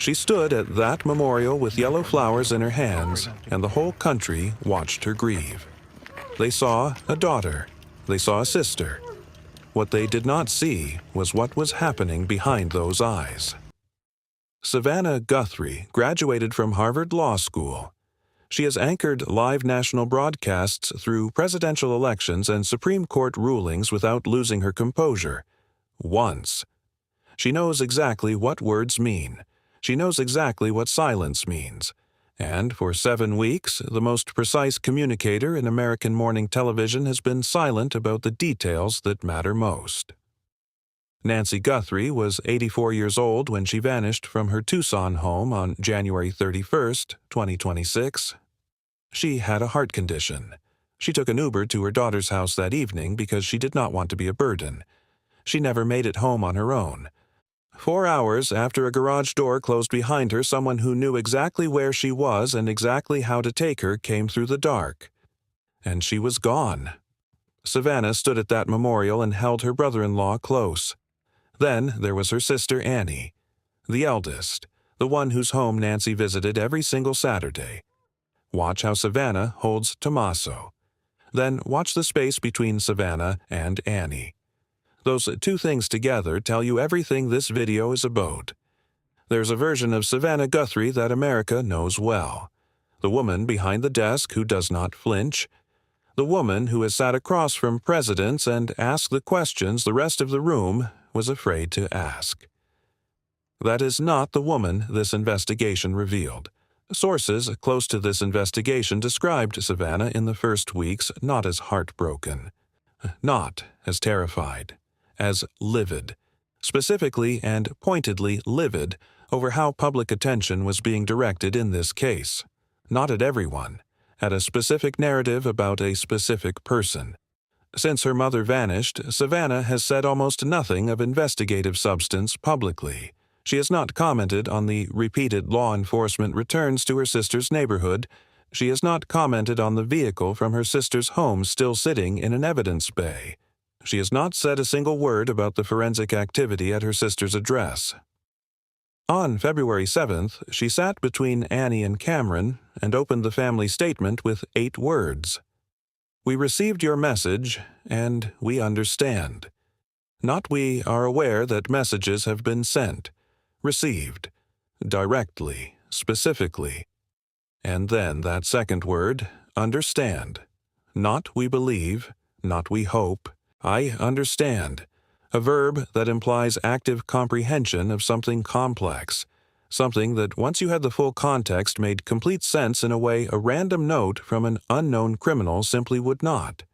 She stood at that memorial with yellow flowers in her hands, and the whole country watched her grieve. They saw a daughter. They saw a sister. What they did not see was what was happening behind those eyes. Savannah Guthrie graduated from Harvard Law School. She has anchored live national broadcasts through presidential elections and Supreme Court rulings without losing her composure. Once. She knows exactly what words mean. She knows exactly what silence means. And for 7 weeks, the most precise communicator in American morning television has been silent about the details that matter most. Nancy Guthrie was 84 years old when she vanished from her Tucson home on January 31, 2026. She had a heart condition. She took an Uber to her daughter's house that evening because she did not want to be a burden. She never made it home on her own. 4 hours after a garage door closed behind her, someone who knew exactly where she was and exactly how to take her came through the dark. And she was gone. Savannah stood at that memorial and held her brother-in-law close. Then there was her sister Annie, the eldest, the one whose home Nancy visited every single Saturday. Watch how Savannah holds Tommaso. Then watch the space between Savannah and Annie. Those two things together tell you everything this video is about. There's a version of Savannah Guthrie that America knows well. The woman behind the desk who does not flinch. The woman who has sat across from presidents and asked the questions the rest of the room was afraid to ask. That is not the woman this investigation revealed. Sources close to this investigation described Savannah in the first weeks not as heartbroken, not as terrified, as livid, specifically and pointedly livid over how public attention was being directed in this case. Not at everyone, at a specific narrative about a specific person. Since her mother vanished, Savannah has said almost nothing of investigative substance publicly. She has not commented on the repeated law enforcement returns to her sister's neighborhood. She has not commented on the vehicle from her sister's home still sitting in an evidence bay. She has not said a single word about the forensic activity at her sister's address. On February 7th, she sat between Annie and Cameron and opened the family statement with 8 words. "We received your message, and we understand. Not we are aware that messages have been sent, received, directly, specifically." And then that second word, understand. Not we believe, not we hope. I understand. A verb that implies active comprehension of something complex. Something that, once you had the full context, made complete sense in a way a random note from an unknown criminal simply would not.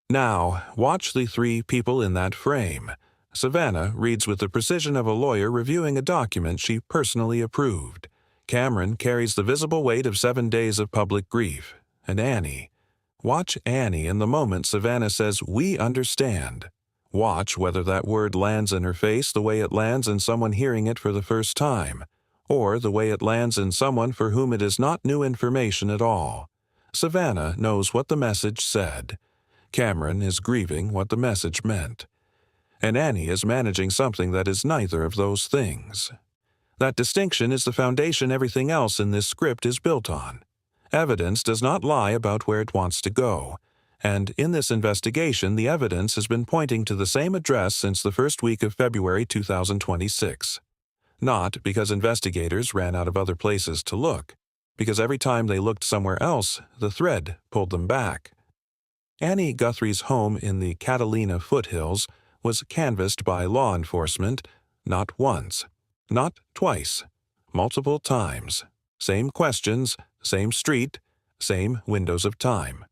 Now, watch the 3 people in that frame. Savannah reads with the precision of a lawyer reviewing a document she personally approved. Cameron carries the visible weight of 7 days of public grief. And Annie. Watch Annie in the moment Savannah says, "We understand." Watch whether that word lands in her face the way it lands in someone hearing it for the first time, or the way it lands in someone for whom it is not new information at all. Savannah knows what the message said. Cameron is grieving what the message meant. And Annie is managing something that is neither of those things. That distinction is the foundation everything else in this script is built on. Evidence does not lie about where it wants to go. And in this investigation, the evidence has been pointing to the same address since the first week of February 2026. Not because investigators ran out of other places to look, because every time they looked somewhere else, the thread pulled them back. Annie Guthrie's home in the Catalina foothills was canvassed by law enforcement not once, not twice, multiple times. Same questions, same street, same windows of time.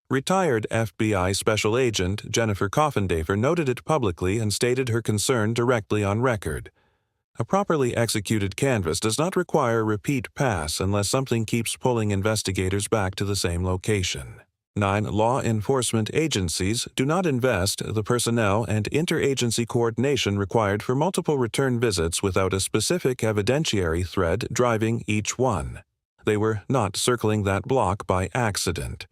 Retired FBI Special Agent Jennifer Coffendafer noted it publicly and stated her concern directly on record. A properly executed canvass does not require a repeat pass unless something keeps pulling investigators back to the same location. 9 law enforcement agencies do not invest the personnel and interagency coordination required for multiple return visits without a specific evidentiary thread driving each one. They were not circling that block by accident.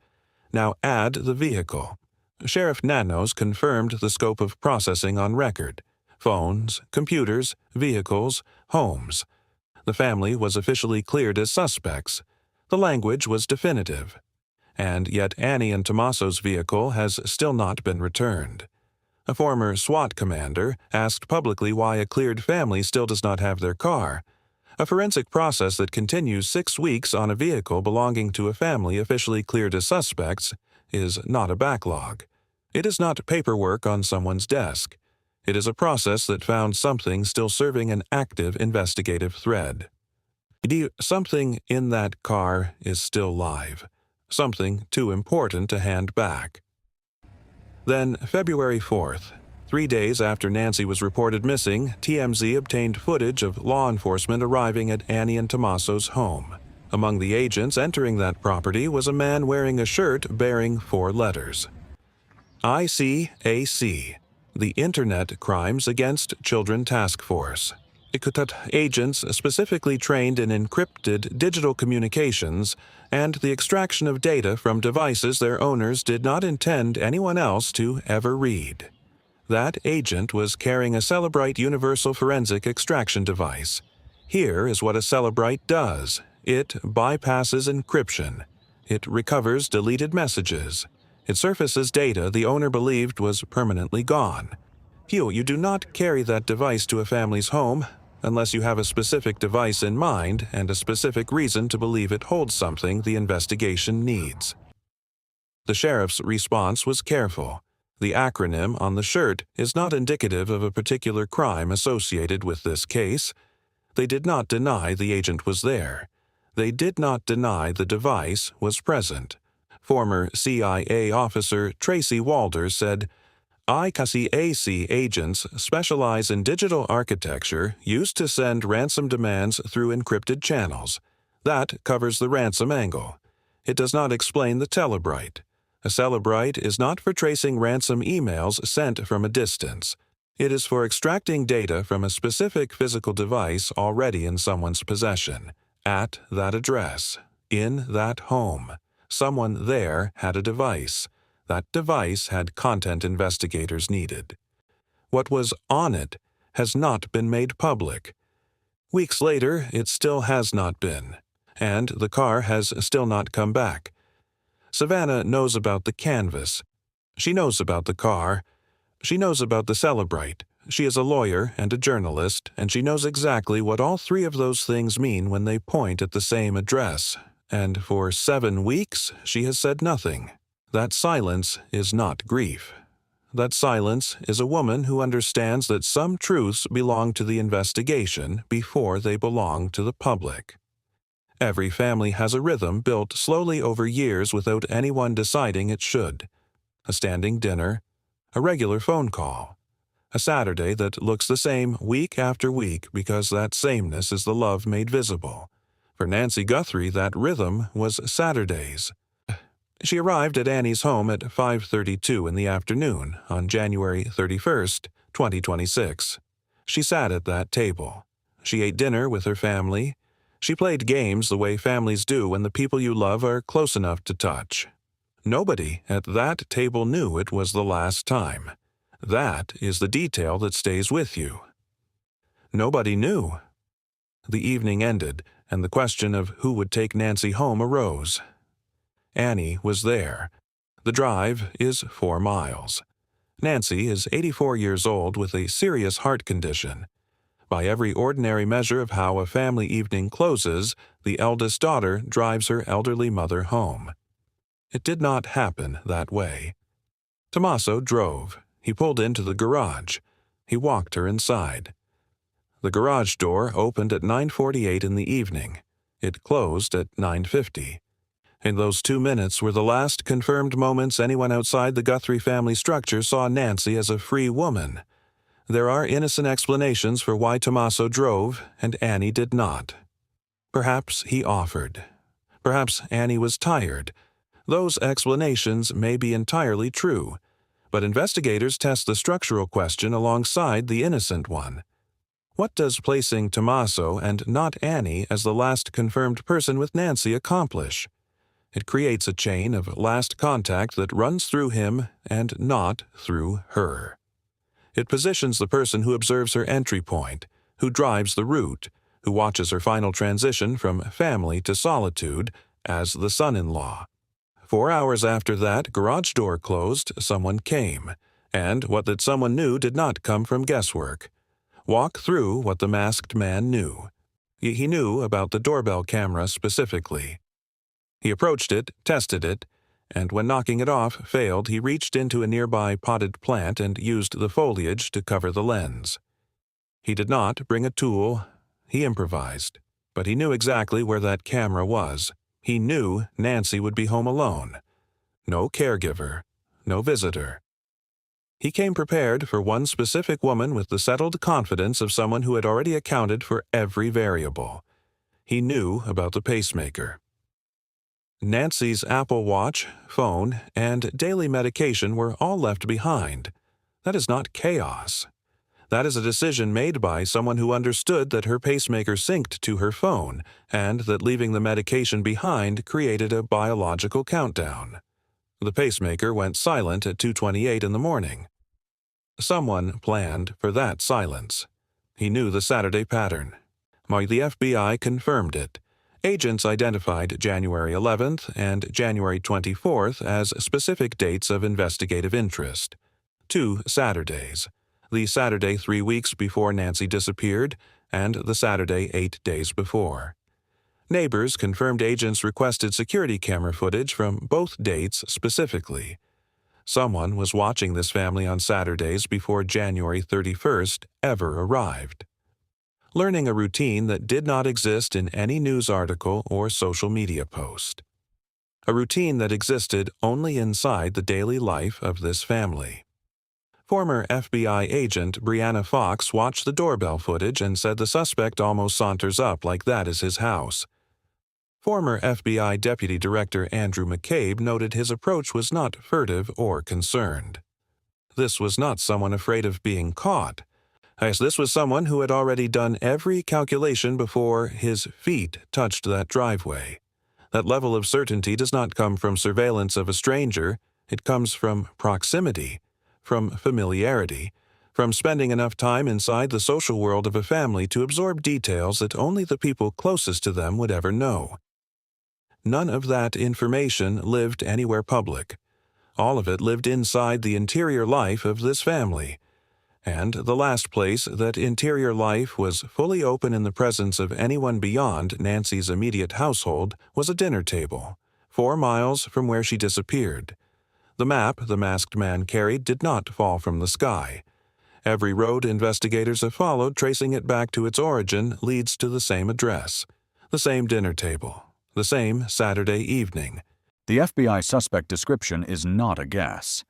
Now add the vehicle. Sheriff Nanos confirmed the scope of processing on record. Phones, computers, vehicles, homes. The family was officially cleared as suspects. The language was definitive. And yet Annie and Tommaso's vehicle has still not been returned. A former SWAT commander asked publicly why a cleared family still does not have their car. A forensic process that continues 6 weeks on a vehicle belonging to a family officially cleared as suspects is not a backlog. It is not paperwork on someone's desk. It is a process that found something still serving an active investigative thread. Something in that car is still live. Something too important to hand back. Then, February 4th, 3 days after Nancy was reported missing, TMZ obtained footage of law enforcement arriving at Annie and Tommaso's home. Among the agents entering that property was a man wearing a shirt bearing 4 letters. ICAC, the Internet Crimes Against Children Task Force. Agents specifically trained in encrypted digital communications and the extraction of data from devices their owners did not intend anyone else to ever read. That agent was carrying a Cellebrite Universal Forensic Extraction device. Here is what a Cellebrite does. It bypasses encryption. It recovers deleted messages. It surfaces data the owner believed was permanently gone. You do not carry that device to a family's home unless you have a specific device in mind and a specific reason to believe it holds something the investigation needs. The sheriff's response was careful. The acronym on the shirt is not indicative of a particular crime associated with this case. They did not deny the agent was there. They did not deny the device was present. Former CIA officer Tracy Walder said, ICAC agents specialize in digital architecture used to send ransom demands through encrypted channels. That covers the ransom angle. It does not explain the Cellebrite. A Cellebrite is not for tracing ransom emails sent from a distance. It is for extracting data from a specific physical device already in someone's possession, at that address, in that home. Someone there had a device. That device had content investigators needed. What was on it has not been made public. Weeks later, it still has not been, and the car has still not come back. Savannah knows about the canvas. She knows about the car. She knows about the Cellebrite. She is a lawyer and a journalist, and she knows exactly what all 3 of those things mean when they point at the same address. And for 7 weeks, she has said nothing. That silence is not grief. That silence is a woman who understands that some truths belong to the investigation before they belong to the public. Every family has a rhythm built slowly over years without anyone deciding it should. A standing dinner, a regular phone call, a Saturday that looks the same week after week because that sameness is the love made visible. For Nancy Guthrie, that rhythm was Saturdays. She arrived at Annie's home at 5:32 in the afternoon on January 31st, 2026. She sat at that table. She ate dinner with her family. She played games the way families do when the people you love are close enough to touch. Nobody at that table knew it was the last time. That is the detail that stays with you. Nobody knew. The evening ended, and the question of who would take Nancy home arose. Annie was there. The drive is 4 miles. Nancy is 84 years old with a serious heart condition. By every ordinary measure of how a family evening closes, the eldest daughter drives her elderly mother home. It did not happen that way. Tommaso drove. He pulled into the garage. He walked her inside. The garage door opened at 9:48 in the evening. It closed at 9:50. And those 2 minutes were the last confirmed moments anyone outside the Guthrie family structure saw Nancy as a free woman. There are innocent explanations for why Tommaso drove and Annie did not. Perhaps he offered. Perhaps Annie was tired. Those explanations may be entirely true, but investigators test the structural question alongside the innocent one. What does placing Tommaso and not Annie as the last confirmed person with Nancy accomplish? It creates a chain of last contact that runs through him and not through her. It positions the person who observes her entry point, who drives the route, who watches her final transition from family to solitude as the son-in-law. 4 hours after that garage door closed, someone came, and what that someone knew did not come from guesswork. Walk through what the masked man knew. He knew about the doorbell camera specifically. He approached it, tested it, and when knocking it off failed, he reached into a nearby potted plant and used the foliage to cover the lens. He did not bring a tool. He improvised. But he knew exactly where that camera was. He knew Nancy would be home alone. No caregiver, no visitor. He came prepared for one specific woman with the settled confidence of someone who had already accounted for every variable. He knew about the pacemaker. Nancy's Apple Watch, phone, and daily medication were all left behind. That is not chaos. That is a decision made by someone who understood that her pacemaker synced to her phone and that leaving the medication behind created a biological countdown. The pacemaker went silent at 2:28 in the morning. Someone planned for that silence. He knew the Saturday pattern. The FBI confirmed it. Agents identified January 11th and January 24th as specific dates of investigative interest. 2 Saturdays. The Saturday 3 weeks before Nancy disappeared, and the Saturday 8 days before. Neighbors confirmed agents requested security camera footage from both dates specifically. Someone was watching this family on Saturdays before January 31st ever arrived. Learning a routine that did not exist in any news article or social media post. A routine that existed only inside the daily life of this family. Former FBI agent Brianna Fox watched the doorbell footage and said the suspect almost saunters up like that is his house. Former FBI Deputy Director Andrew McCabe noted his approach was not furtive or concerned. This was not someone afraid of being caught. As this was someone who had already done every calculation before his feet touched that driveway. That level of certainty does not come from surveillance of a stranger. It comes from proximity, from familiarity, from spending enough time inside the social world of a family to absorb details that only the people closest to them would ever know. None of that information lived anywhere public. All of it lived inside the interior life of this family. And the last place that interior life was fully open in the presence of anyone beyond Nancy's immediate household was a dinner table, 4 miles from where she disappeared. The map the masked man carried did not fall from the sky. Every road investigators have followed tracing it back to its origin leads to the same address, the same dinner table, the same Saturday evening. The FBI suspect description is not a guess.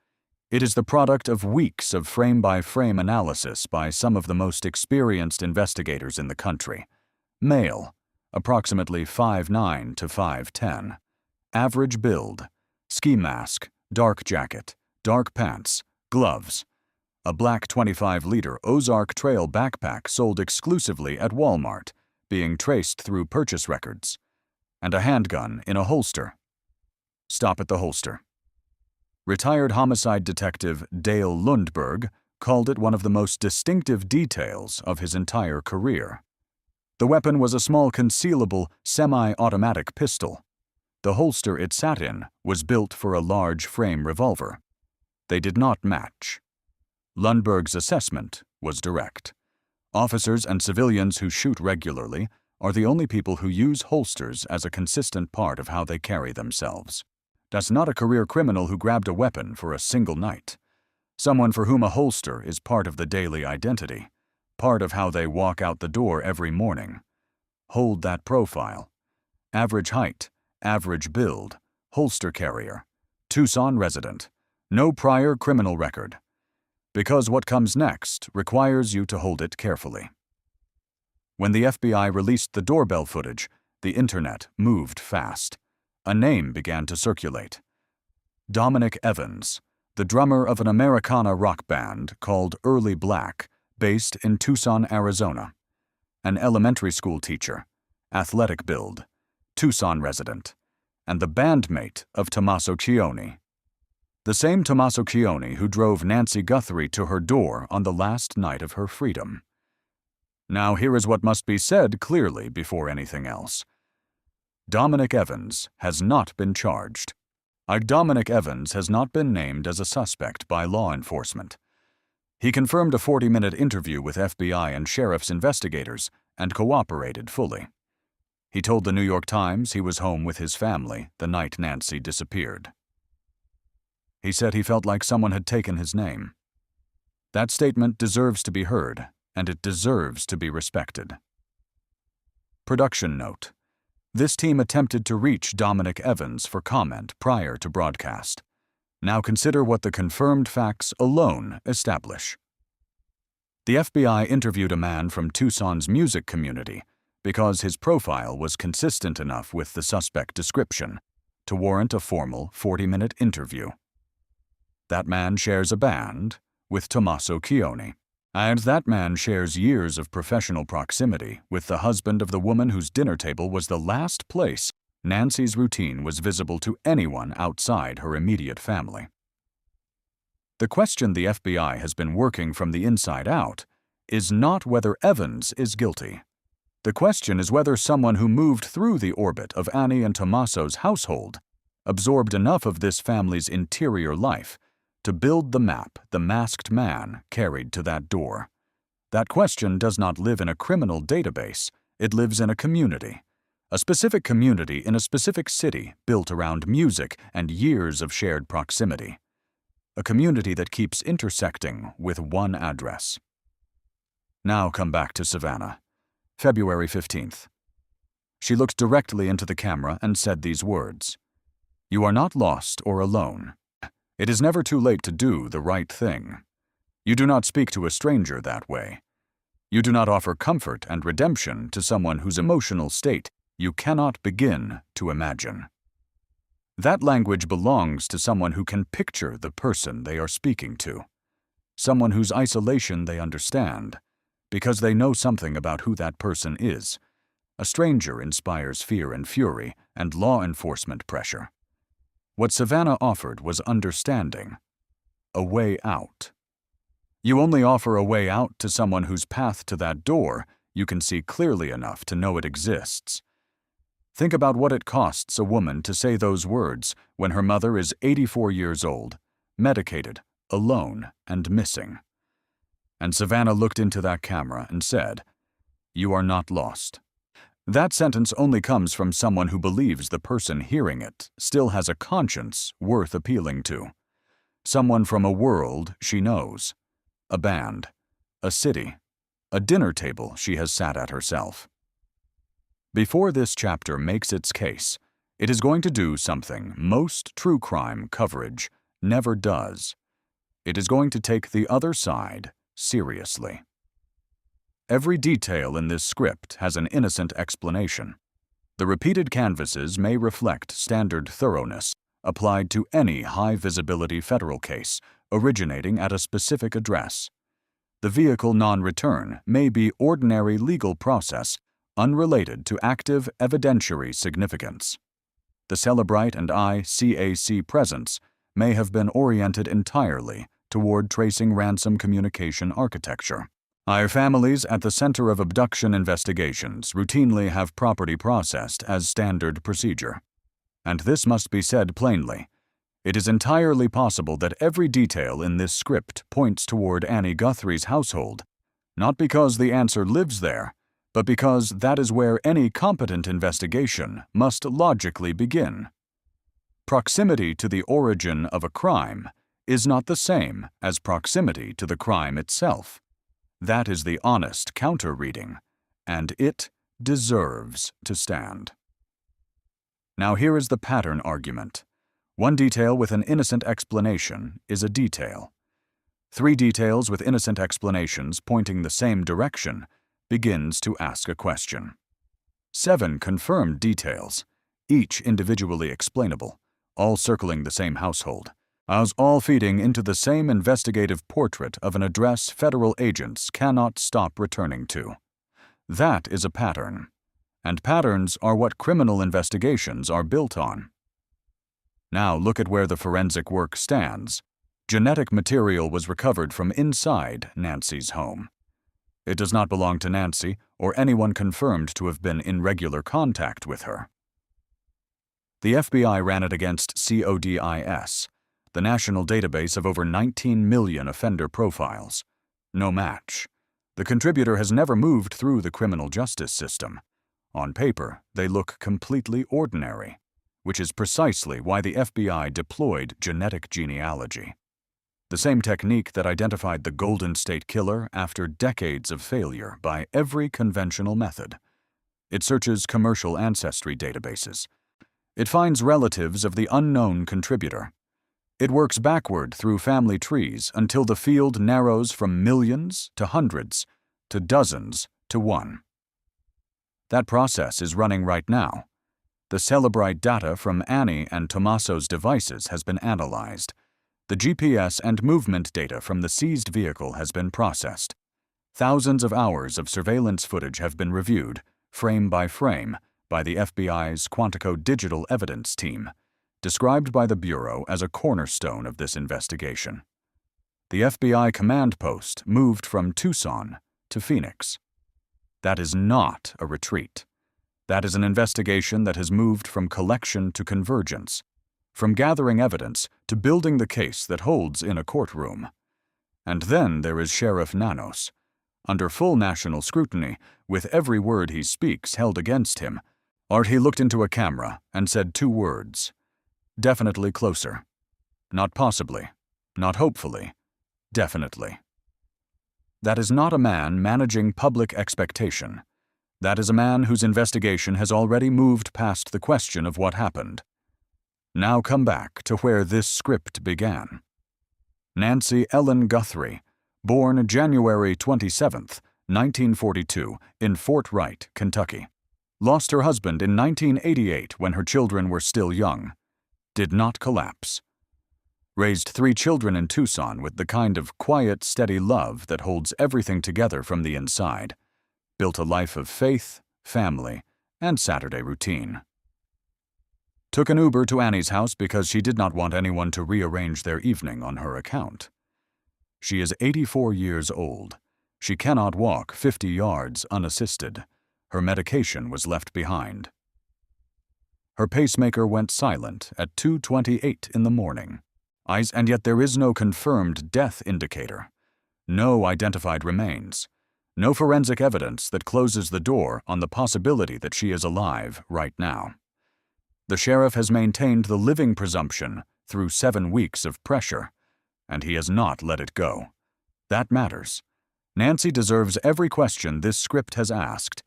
It is the product of weeks of frame-by-frame analysis by some of the most experienced investigators in the country. Male, approximately 5'9" to 5'10". Average build, ski mask, dark jacket, dark pants, gloves. A black 25-liter Ozark Trail backpack sold exclusively at Walmart, being traced through purchase records. And a handgun in a holster. Stop at the holster. Retired homicide detective Dale Lundberg called it one of the most distinctive details of his entire career. The weapon was a small concealable semi-automatic pistol. The holster it sat in was built for a large frame revolver. They did not match. Lundberg's assessment was direct. Officers and civilians who shoot regularly are the only people who use holsters as a consistent part of how they carry themselves. That's not a career criminal who grabbed a weapon for a single night. Someone for whom a holster is part of the daily identity, part of how they walk out the door every morning. Hold that profile. Average height, average build, holster carrier, Tucson resident, no prior criminal record. Because what comes next requires you to hold it carefully. When the FBI released the doorbell footage, the internet moved fast. A name began to circulate. Dominic Evans, the drummer of an Americana rock band called Early Black, based in Tucson, Arizona. An elementary school teacher, athletic build, Tucson resident, and the bandmate of Tommaso Cioni. The same Tommaso Cioni who drove Nancy Guthrie to her door on the last night of her freedom. Now here is what must be said clearly before anything else. Dominic Evans has not been charged. Dominic Evans has not been named as a suspect by law enforcement. He confirmed a 40-minute interview with FBI and sheriff's investigators and cooperated fully. He told the New York Times he was home with his family the night Nancy disappeared. He said he felt like someone had taken his name. That statement deserves to be heard, and it deserves to be respected. Production note: this team attempted to reach Dominic Evans for comment prior to broadcast. Now consider what the confirmed facts alone establish. The FBI interviewed a man from Tucson's music community because his profile was consistent enough with the suspect description to warrant a formal 40-minute interview. That man shares a band with Tommaso, and that man shares years of professional proximity with the husband of the woman whose dinner table was the last place Nancy's routine was visible to anyone outside her immediate family. The question the FBI has been working from the inside out is not whether Evans is guilty. The question is whether someone who moved through the orbit of Annie and Tommaso's household absorbed enough of this family's interior life to build the map the masked man carried to that door. That question does not live in a criminal database, it lives in a community. A specific community in a specific city built around music and years of shared proximity. A community that keeps intersecting with one address. Now come back to Savannah. February 15th. She looked directly into the camera and said these words: "You are not lost or alone. It is never too late to do the right thing. You do not speak to a stranger that way. You do not offer comfort and redemption to someone whose emotional state you cannot begin to imagine. That language belongs to someone who can picture the person they are speaking to, someone whose isolation they understand, because they know something about who that person is. A stranger inspires fear and fury and law enforcement pressure. What Savannah offered was understanding, a way out. You only offer a way out to someone whose path to that door you can see clearly enough to know it exists. Think about what it costs a woman to say those words when her mother is 84 years old, medicated, alone, and missing. And Savannah looked into that camera and said, "You are not lost." That sentence only comes from someone who believes the person hearing it still has a conscience worth appealing to. Someone from a world she knows, a band, a city, a dinner table she has sat at herself. Before this chapter makes its case, it is going to do something most true crime coverage never does. It is going to take the other side seriously. Every detail in this script has an innocent explanation. The repeated canvases may reflect standard thoroughness applied to any high-visibility federal case originating at a specific address. The vehicle non-return may be ordinary legal process unrelated to active evidentiary significance. The Celebrite and ICAC presence may have been oriented entirely toward tracing ransom communication architecture. Our families at the center of abduction investigations routinely have property processed as standard procedure. And this must be said plainly. It is entirely possible that every detail in this script points toward Annie Guthrie's household, not because the answer lives there, but because that is where any competent investigation must logically begin. Proximity to the origin of a crime is not the same as proximity to the crime itself. That is the honest counter-reading, and it deserves to stand. Now here is the pattern argument. One detail with an innocent explanation is a detail. 3 details with innocent explanations pointing the same direction begins to ask a question. 7 confirmed details, each individually explainable, all circling the same household, as all feeding into the same investigative portrait of an address federal agents cannot stop returning to. That is a pattern, and patterns are what criminal investigations are built on. Now look at where the forensic work stands. Genetic material was recovered from inside Nancy's home. It does not belong to Nancy or anyone confirmed to have been in regular contact with her. The FBI ran it against CODIS, the national database of over 19 million offender profiles. No match. The contributor has never moved through the criminal justice system. On paper, they look completely ordinary, which is precisely why the FBI deployed genetic genealogy. The same technique that identified the Golden State Killer after decades of failure by every conventional method. It searches commercial ancestry databases. It finds relatives of the unknown contributor. It works backward through family trees until the field narrows from millions to hundreds to dozens to one. That process is running right now. The Celebrite data from Annie and Tommaso's devices has been analyzed. The GPS and movement data from the seized vehicle has been processed. Thousands of hours of surveillance footage have been reviewed, frame by frame, by the FBI's Quantico Digital Evidence Team, described by the Bureau as a cornerstone of this investigation. The FBI command post moved from Tucson to Phoenix. That is not a retreat. That is an investigation that has moved from collection to convergence, from gathering evidence to building the case that holds in a courtroom. And then there is Sheriff Nanos, under full national scrutiny, with every word he speaks held against him. He looked into a camera and said 2 words. Definitely closer. Not possibly. Not hopefully. Definitely. That is not a man managing public expectation. That is a man whose investigation has already moved past the question of what happened. Now come back to where this script began. Nancy Ellen Guthrie, born January 27, 1942, in Fort Wright, Kentucky. Lost her husband in 1988 when her children were still young. Did not collapse. Raised 3 children in Tucson with the kind of quiet, steady love that holds everything together from the inside. Built a life of faith, family, and Saturday routine. Took an Uber to Annie's house because she did not want anyone to rearrange their evening on her account. She is 84 years old. She cannot walk 50 yards unassisted. Her medication was left behind. Her pacemaker went silent at 2:28 in the morning. And yet there is no confirmed death indicator. No identified remains. No forensic evidence that closes the door on the possibility that she is alive right now. The sheriff has maintained the living presumption through 7 weeks of pressure, and he has not let it go. That matters. Nancy deserves every question this script has asked.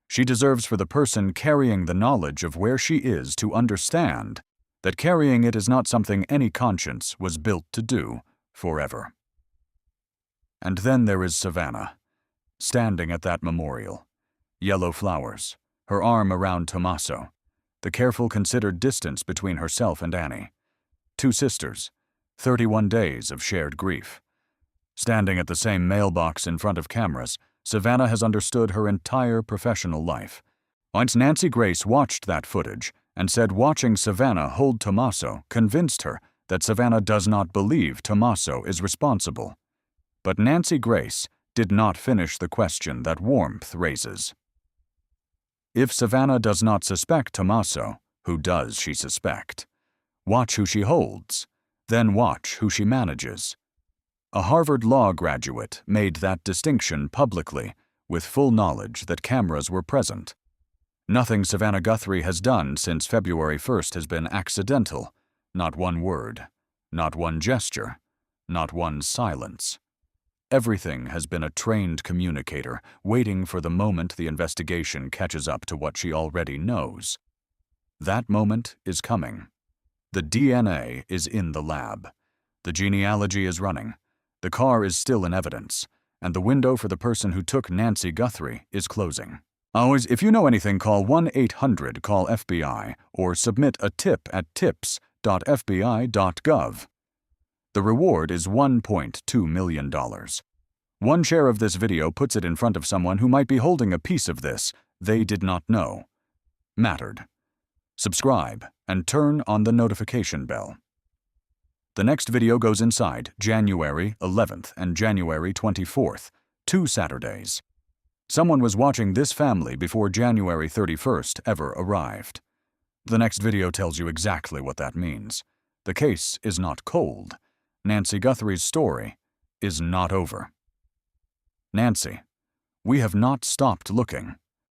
She deserves for the person carrying the knowledge of where she is to understand that carrying it is not something any conscience was built to do forever. And then there is Savannah, standing at that memorial. Yellow flowers, her arm around Tommaso, the careful, considered distance between herself and Annie. 2 sisters, 31 days of shared grief. Standing at the same mailbox in front of cameras, Savannah has understood her entire professional life. Once Nancy Grace watched that footage and said watching Savannah hold Tommaso convinced her that Savannah does not believe Tommaso is responsible. But Nancy Grace did not finish the question that warmth raises. If Savannah does not suspect Tommaso, who does she suspect? Watch who she holds, then watch who she manages. A Harvard Law graduate made that distinction publicly, with full knowledge that cameras were present. Nothing Savannah Guthrie has done since February 1st has been accidental. Not one word, not one gesture, not one silence. Everything has been a trained communicator, waiting for the moment the investigation catches up to what she already knows. That moment is coming. The DNA is in the lab. The genealogy is running. The car is still in evidence, and the window for the person who took Nancy Guthrie is closing. Always, if you know anything, call 1-800-CALL-FBI or submit a tip at tips.fbi.gov. The reward is $1.2 million. One share of this video puts it in front of someone who might be holding a piece of this they did not know. Mattered. Subscribe and turn on the notification bell. The next video goes inside January 11th and January 24th, 2 Saturdays. Someone was watching this family before January 31st ever arrived. The next video tells you exactly what that means. The case is not cold. Nancy Guthrie's story is not over. Nancy, we have not stopped looking.